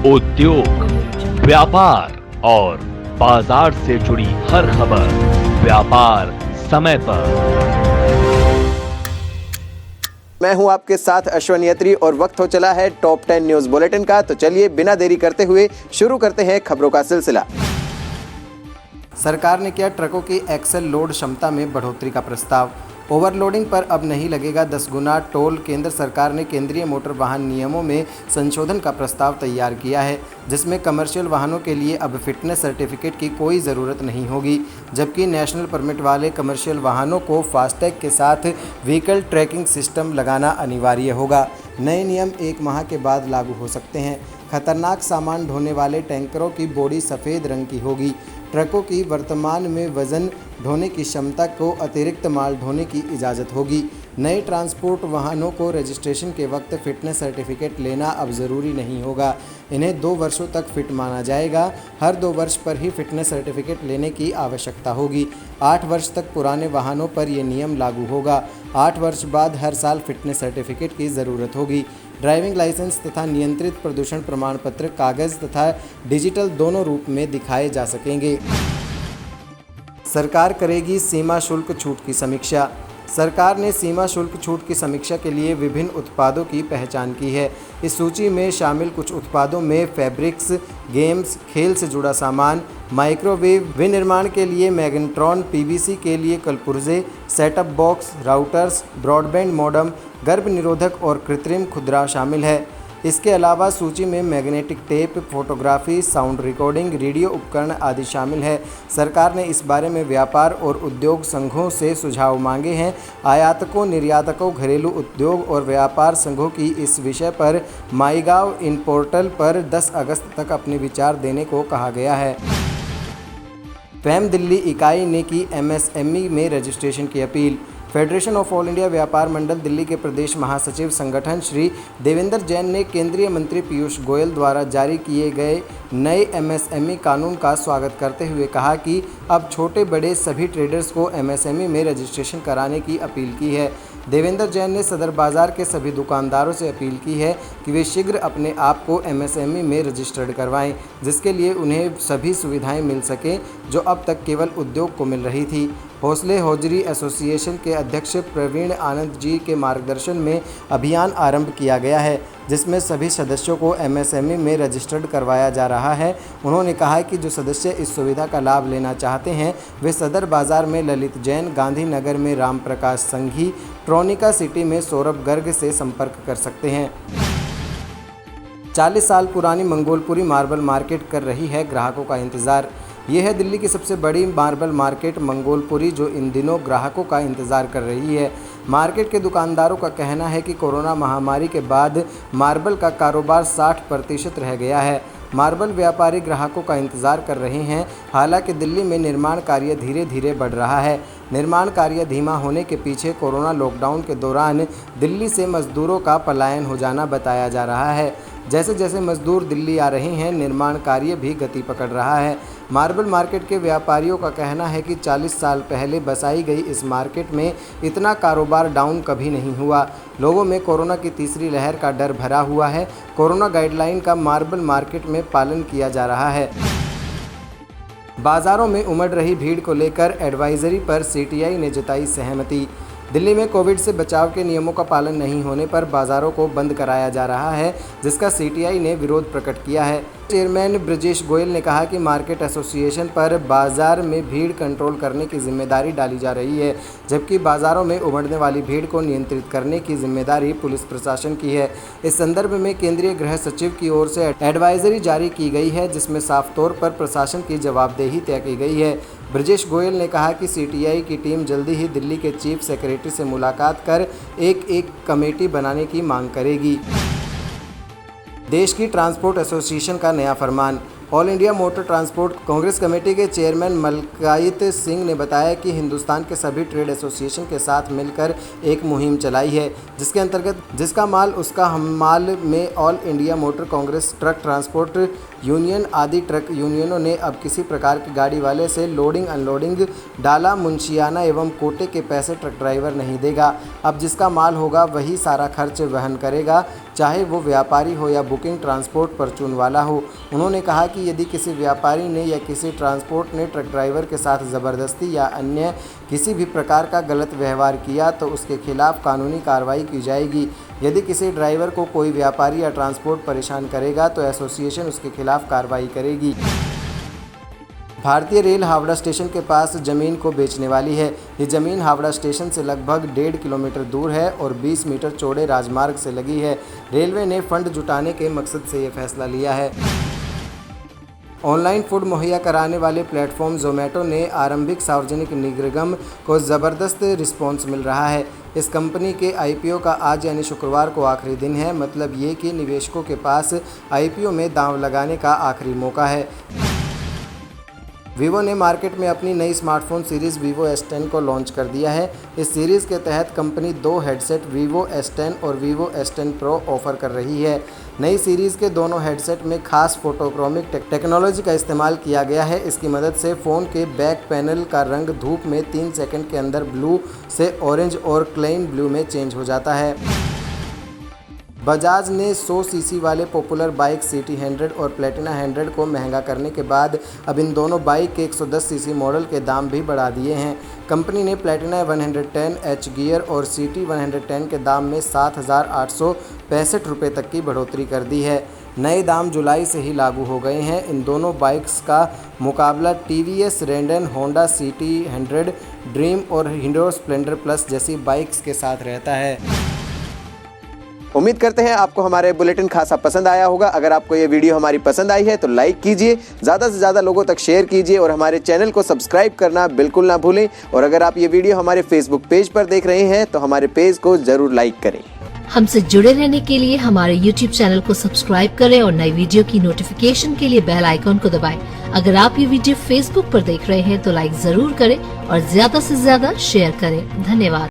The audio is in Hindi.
उद्योग, व्यापार और बाजार से जुड़ी हर खबर व्यापार समय पर। मैं हूं आपके साथ अश्विन यत्री और वक्त हो चला है टॉप 10 न्यूज बुलेटिन का। तो चलिए बिना देरी करते हुए शुरू करते हैं खबरों का सिलसिला। सरकार ने किया ट्रकों की एक्सल लोड क्षमता में बढ़ोतरी का प्रस्ताव। ओवरलोडिंग पर अब नहीं लगेगा 10 गुना टोल। केंद्र सरकार ने केंद्रीय मोटर वाहन नियमों में संशोधन का प्रस्ताव तैयार किया है, जिसमें कमर्शियल वाहनों के लिए अब फिटनेस सर्टिफिकेट की कोई ज़रूरत नहीं होगी, जबकि नेशनल परमिट वाले कमर्शियल वाहनों को फास्टैग के साथ व्हीकल ट्रैकिंग सिस्टम लगाना अनिवार्य होगा। नए नियम 1 माह के बाद लागू हो सकते हैं। खतरनाक सामान ढोने वाले टैंकरों की बॉडी सफ़ेद रंग की होगी। ट्रकों की वर्तमान में वज़न ढोने की क्षमता को अतिरिक्त माल ढोने की इजाज़त होगी। नए ट्रांसपोर्ट वाहनों को रजिस्ट्रेशन के वक्त फिटनेस सर्टिफिकेट लेना अब ज़रूरी नहीं होगा। इन्हें 2 वर्षों तक फिट माना जाएगा। हर 2 वर्ष पर ही फिटनेस सर्टिफिकेट लेने की आवश्यकता होगी। 8 वर्ष तक पुराने वाहनों पर यह नियम लागू होगा। 8 वर्ष बाद हर साल फिटनेस सर्टिफिकेट की ज़रूरत होगी। ड्राइविंग लाइसेंस तथा नियंत्रित प्रदूषण प्रमाण पत्र कागज़ तथा डिजिटल दोनों रूप में दिखाए जा सकेंगे। सरकार करेगी सीमा शुल्क छूट की समीक्षा। सरकार ने सीमा शुल्क छूट की समीक्षा के लिए विभिन्न उत्पादों की पहचान की है। इस सूची में शामिल कुछ उत्पादों में फैब्रिक्स, गेम्स, खेल से जुड़ा सामान, माइक्रोवेव, विनिर्माण के लिए मैग्नेट्रॉन, पीवीसी के लिए कलपुर्जे, setup box, routers, broadband modem, गर्भ निरोधक और कृत्रिम खुदरा शामिल है। इसके अलावा सूची में magnetic tape, photography, sound recording, radio उपकरण आदि शामिल है। सरकार ने इस बारे में व्यापार और उद्योग संघों से सुझाव मांगे हैं। आयातकों, निर्यातकों, घरेलू उद्योग और व्यापार संघों की इस विषय पर माईगॉव इन पोर्टल पर 10 अगस्त तक अपने विचार देने को कहा गया है। फैम दिल्ली इकाई ने की एमएसएमई में रजिस्ट्रेशन की appeal. Federation of all India व्यापार मंडल दिल्ली के प्रदेश महासचिव संगठन श्री देवेंद्र जैन ने केंद्रीय मंत्री पीयूष गोयल द्वारा जारी किए गए नए एमएसएमई कानून का स्वागत करते हुए कहा कि अब छोटे बड़े सभी ट्रेडर्स को एमएसएमई में रजिस्ट्रेशन कराने की अपील की है। देवेंद्र जैन ने सदर बाजार के सभी दुकानदारों से अपील की है कि वे शीघ्र अपने आप को एमएसएमई में रजिस्टर्ड करवाएं, जिसके लिए उन्हें सभी सुविधाएं मिल सकें जो अब तक केवल उद्योग को मिल रही थी। हौसले हौजरी एसोसिएशन के अध्यक्ष प्रवीण आनंद जी के मार्गदर्शन में अभियान आरंभ किया गया है, जिसमें सभी सदस्यों को एमएसएमई में रजिस्टर्ड करवाया जा रहा है। उन्होंने कहा कि जो सदस्य इस सुविधा का लाभ लेना चाहते हैं वे सदर बाजार में ललित जैन, गांधीनगर में राम प्रकाश संघी, ट्रोनिका सिटी में सौरभ गर्ग से संपर्क कर सकते हैं। 40 साल पुरानी मंगोलपुरी मार्बल मार्केट कर रही है ग्राहकों का इंतज़ार। यह है दिल्ली की सबसे बड़ी मार्बल मार्केट मंगोलपुरी, जो इन दिनों ग्राहकों का इंतज़ार कर रही है। मार्केट के दुकानदारों का कहना है कि कोरोना महामारी के बाद मार्बल का कारोबार 60% रह गया है। मार्बल व्यापारी ग्राहकों का इंतज़ार कर रहे हैं। हालांकि दिल्ली में निर्माण कार्य धीरे धीरे बढ़ रहा है। निर्माण कार्य धीमा होने के पीछे कोरोना लॉकडाउन के दौरान दिल्ली से मजदूरों का पलायन हो जाना बताया जा रहा है। जैसे जैसे मजदूर दिल्ली आ रहे हैं, निर्माण कार्य भी गति पकड़ रहा है। मार्बल मार्केट के व्यापारियों का कहना है कि 40 साल पहले बसाई गई इस मार्केट में इतना कारोबार डाउन कभी नहीं हुआ। लोगों में कोरोना की तीसरी लहर का डर भरा हुआ है। कोरोना गाइडलाइन का मार्बल मार्केट में पालन किया जा रहा है। बाजारों में उमड़ रही भीड़ को लेकर एडवाइजरी पर सीटीआई ने जताई सहमति। दिल्ली में कोविड से बचाव के नियमों का पालन नहीं होने पर बाजारों को बंद कराया जा रहा है, जिसका सीटीआई ने विरोध प्रकट किया है। चेयरमैन ब्रजेश गोयल ने कहा कि मार्केट एसोसिएशन पर बाजार में भीड़ कंट्रोल करने की जिम्मेदारी डाली जा रही है, जबकि बाजारों में उमड़ने वाली भीड़ को नियंत्रित करने की जिम्मेदारी पुलिस प्रशासन की है। इस संदर्भ में केंद्रीय गृह सचिव की ओर से एडवाइजरी जारी की गई है, जिसमें साफ तौर पर प्रशासन की जवाबदेही तय की गई है। ब्रजेश गोयल ने कहा कि सीटीआई की टीम जल्दी ही दिल्ली के चीफ सेक्रेटरी से मुलाकात कर एक कमेटी बनाने की मांग करेगी। देश की ट्रांसपोर्ट एसोसिएशन का नया फरमान। All India motor transport congress committee के चेयरमैन मलकायत सिंह ने बताया कि हिंदुस्तान के सभी ट्रेड एसोसिएशन के साथ मिलकर एक मुहिम चलाई है, जिसके अंतर्गत जिसका माल उसका हम माल में all India motor Congress truck transport union आदि ट्रक यूनियनों ने अब किसी प्रकार की गाड़ी वाले से लोडिंग अनलोडिंग, डाला, मुंशियाना एवं कोटे के पैसे ट्रक ड्राइवर नहीं देगा। अब जिसका माल होगा वही सारा खर्च वहन करेगा, चाहे वो व्यापारी हो या बुकिंग ट्रांसपोर्ट परचून वाला हो। उन्होंने कहा कि यदि किसी व्यापारी ने या किसी ट्रांसपोर्ट ने ट्रक ड्राइवर के साथ ज़बरदस्ती या अन्य किसी भी प्रकार का गलत व्यवहार किया तो उसके खिलाफ कानूनी कार्रवाई की जाएगी। यदि किसी ड्राइवर को कोई व्यापारी या ट्रांसपोर्ट परेशान करेगा तो एसोसिएशन उसके खिलाफ कार्रवाई करेगी। भारतीय रेल हावड़ा स्टेशन के पास ज़मीन को बेचने वाली है। ये ज़मीन हावड़ा स्टेशन से लगभग 1.5 किलोमीटर दूर है और 20 मीटर चौड़े राजमार्ग से लगी है। रेलवे ने फंड जुटाने के मकसद से ये फैसला लिया है। ऑनलाइन फूड मुहैया कराने वाले प्लेटफॉर्म ज़ोमैटो ने आरंभिक सार्वजनिक निगम को ज़बरदस्त रिस्पॉन्स मिल रहा है। इस कंपनी के IPO का आज यानी शुक्रवार को आखिरी दिन है। मतलब ये कि निवेशकों के पास IPO में दांव लगाने का आखिरी मौका है। वीवो ने मार्केट में अपनी नई स्मार्टफोन सीरीज़ वीवो S10 को लॉन्च कर दिया है। इस सीरीज़ के तहत कंपनी 2 हेडसेट वीवो S10 और वीवो S10 Pro ऑफ़र कर रही है। नई सीरीज़ के दोनों हेडसेट में खास फोटोक्रोमिक टेक्नोलॉजी का इस्तेमाल किया गया है। इसकी मदद से फ़ोन के बैक पैनल का रंग धूप में 3 सेकंड के अंदर ब्लू से ऑरेंज और क्लेन ब्लू में चेंज हो जाता है। बजाज ने 100 सीसी वाले पॉपुलर बाइक सिटी 100 और प्लेटिना 100 को महंगा करने के बाद अब इन दोनों बाइक के 110 सीसी मॉडल के दाम भी बढ़ा दिए हैं। कंपनी ने प्लेटिना 110 एच गियर और सिटी 110 के दाम में 7,865 रुपये तक की बढ़ोतरी कर दी है। नए दाम जुलाई से ही लागू हो गए हैं। इन दोनों बाइक्स का मुकाबला TVS रेंडन, होंडा सिटी 100, ड्रीम और हीरो स्प्लेंडर प्लस जैसी बाइक्स के साथ रहता है। उम्मीद करते हैं आपको हमारे बुलेटिन खासा पसंद आया होगा। अगर आपको ये वीडियो हमारी पसंद आई है तो लाइक कीजिए, ज़्यादा से ज़्यादा लोगों तक शेयर कीजिए और हमारे चैनल को सब्सक्राइब करना बिल्कुल ना भूलें। और अगर आप ये वीडियो हमारे फेसबुक पेज पर देख रहे हैं तो हमारे पेज को ज़रूर लाइक करें। हमसे जुड़े रहने के लिए हमारे YouTube चैनल को सब्सक्राइब करें और नई वीडियो की नोटिफिकेशन के लिए बेल आइकॉन को दबाएं। अगर आप ये वीडियो Facebook पर देख रहे हैं तो लाइक जरूर करें और ज्यादा से ज्यादा शेयर करें। धन्यवाद।